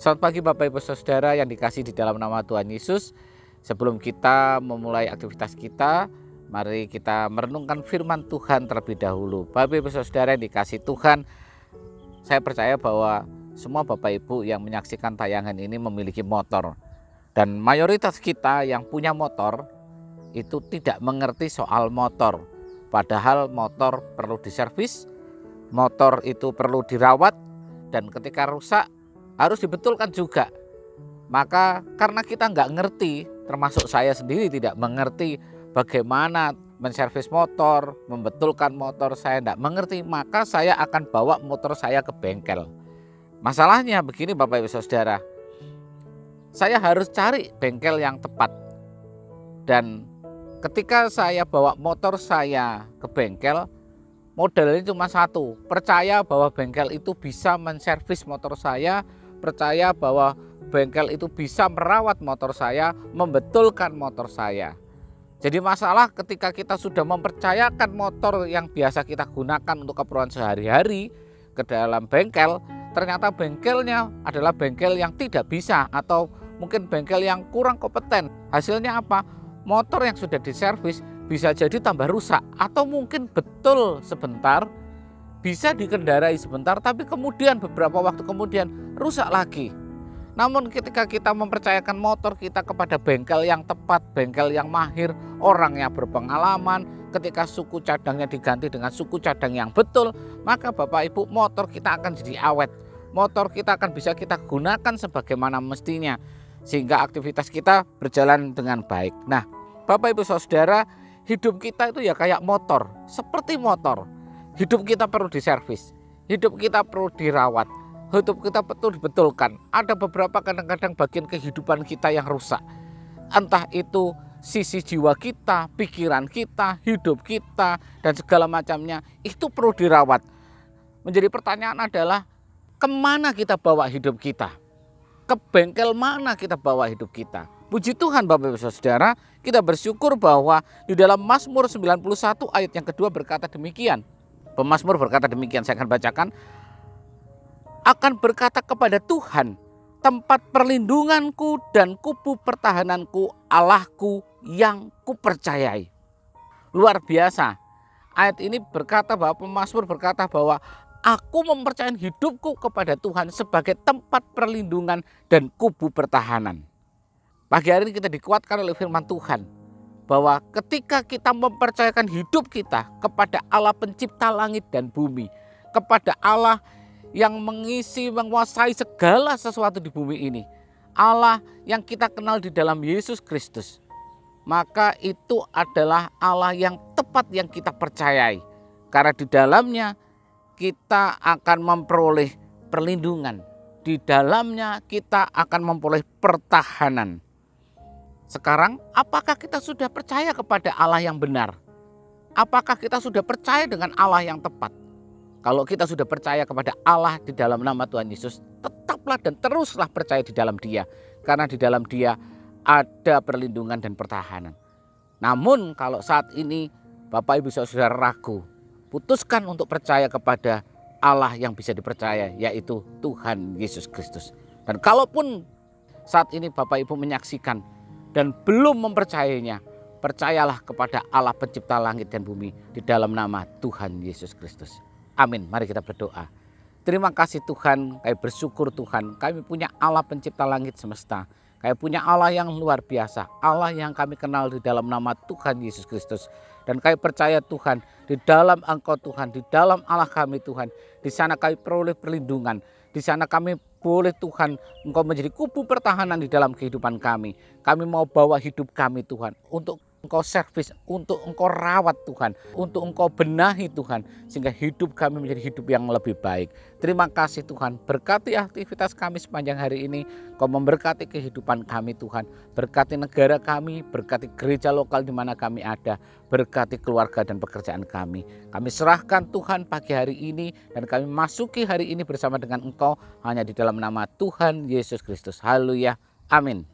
Selamat pagi Bapak Ibu Saudara yang dikasih di dalam nama Tuhan Yesus. Sebelum kita memulai aktivitas kita, mari kita merenungkan firman Tuhan terlebih dahulu. Bapak Ibu Saudara yang dikasih Tuhan, saya percaya bahwa semua Bapak Ibu yang menyaksikan tayangan ini memiliki motor. Dan mayoritas kita yang punya motor itu tidak mengerti soal motor. Padahal motor perlu diservis, motor itu perlu dirawat, dan ketika rusak harus dibetulkan juga. Maka karena kita nggak ngerti, termasuk saya sendiri tidak mengerti bagaimana menservis motor, membetulkan motor, saya nggak mengerti, maka saya akan bawa motor saya ke bengkel. Masalahnya begini Bapak Ibu Saudara, saya harus cari bengkel yang tepat. Dan ketika saya bawa motor saya ke bengkel, modalnya cuma satu, percaya bahwa bengkel itu bisa menservis motor saya, percaya bahwa bengkel itu bisa merawat motor saya, membetulkan motor saya. Jadi masalah ketika kita sudah mempercayakan motor yang biasa kita gunakan untuk keperluan sehari-hari ke dalam bengkel, ternyata bengkelnya adalah bengkel yang tidak bisa atau mungkin bengkel yang kurang kompeten. Hasilnya apa? Motor yang sudah diservis bisa jadi tambah rusak atau mungkin betul sebentar, bisa dikendarai sebentar, tapi kemudian beberapa waktu kemudian rusak lagi. Namun ketika kita mempercayakan motor kita kepada bengkel yang tepat, bengkel yang mahir, orang yang berpengalaman, ketika suku cadangnya diganti dengan suku cadang yang betul, maka Bapak Ibu motor kita akan jadi awet. Motor kita akan bisa kita gunakan sebagaimana mestinya, sehingga aktivitas kita berjalan dengan baik. Nah Bapak Ibu Saudara, hidup kita itu ya kayak motor, seperti motor. Hidup kita perlu diservis, hidup kita perlu dirawat, hidup kita perlu dibetulkan. Ada beberapa kadang-kadang bagian kehidupan kita yang rusak. Entah itu sisi jiwa kita, pikiran kita, hidup kita, dan segala macamnya, itu perlu dirawat. Menjadi pertanyaan adalah, kemana kita bawa hidup kita? Ke bengkel mana kita bawa hidup kita? Puji Tuhan Bapak Ibu Saudara, kita bersyukur bahwa di dalam Mazmur 91 ayat yang kedua berkata demikian. Pemazmur berkata demikian, saya akan bacakan. Akan berkata kepada Tuhan, tempat perlindunganku dan kubu pertahananku, Allahku yang kupercayai. Luar biasa. Ayat ini berkata bahwa pemazmur berkata bahwa aku mempercayakan hidupku kepada Tuhan sebagai tempat perlindungan dan kubu pertahanan. Pagi hari ini kita dikuatkan oleh firman Tuhan bahwa ketika kita mempercayakan hidup kita kepada Allah pencipta langit dan bumi, kepada Allah yang mengisi, menguasai segala sesuatu di bumi ini, Allah yang kita kenal di dalam Yesus Kristus, maka itu adalah Allah yang tepat yang kita percayai. Karena di dalamnya kita akan memperoleh perlindungan, di dalamnya kita akan memperoleh pertahanan. Sekarang, apakah kita sudah percaya kepada Allah yang benar? Apakah kita sudah percaya dengan Allah yang tepat? Kalau kita sudah percaya kepada Allah di dalam nama Tuhan Yesus, tetaplah dan teruslah percaya di dalam Dia. Karena di dalam Dia ada perlindungan dan pertahanan. Namun kalau saat ini Bapak Ibu Saudara ragu, putuskan untuk percaya kepada Allah yang bisa dipercaya, yaitu Tuhan Yesus Kristus. Dan kalaupun saat ini Bapak Ibu menyaksikan dan belum mempercayainya, percayalah kepada Allah pencipta langit dan bumi di dalam nama Tuhan Yesus Kristus. Amin. Mari kita berdoa. Terima kasih Tuhan, kami bersyukur Tuhan, kami punya Allah pencipta langit semesta. Kami punya Allah yang luar biasa, Allah yang kami kenal di dalam nama Tuhan Yesus Kristus. Dan kami percaya Tuhan, di dalam Engkau Tuhan, di dalam Allah kami Tuhan, di sana kami peroleh perlindungan, di sana kami boleh Tuhan Engkau menjadi kubu pertahanan di dalam kehidupan kami. Kami mau bawa hidup kami Tuhan untuk Engkau servis, untuk Engkau rawat Tuhan, untuk Engkau benahi Tuhan, sehingga hidup kami menjadi hidup yang lebih baik. Terima kasih Tuhan, berkati aktivitas kami sepanjang hari ini, Engkau memberkati kehidupan kami Tuhan, berkati negara kami, berkati gereja lokal di mana kami ada, berkati keluarga dan pekerjaan kami. Kami serahkan Tuhan pagi hari ini dan kami masuki hari ini bersama dengan Engkau hanya di dalam nama Tuhan Yesus Kristus. Haleluya. Amin.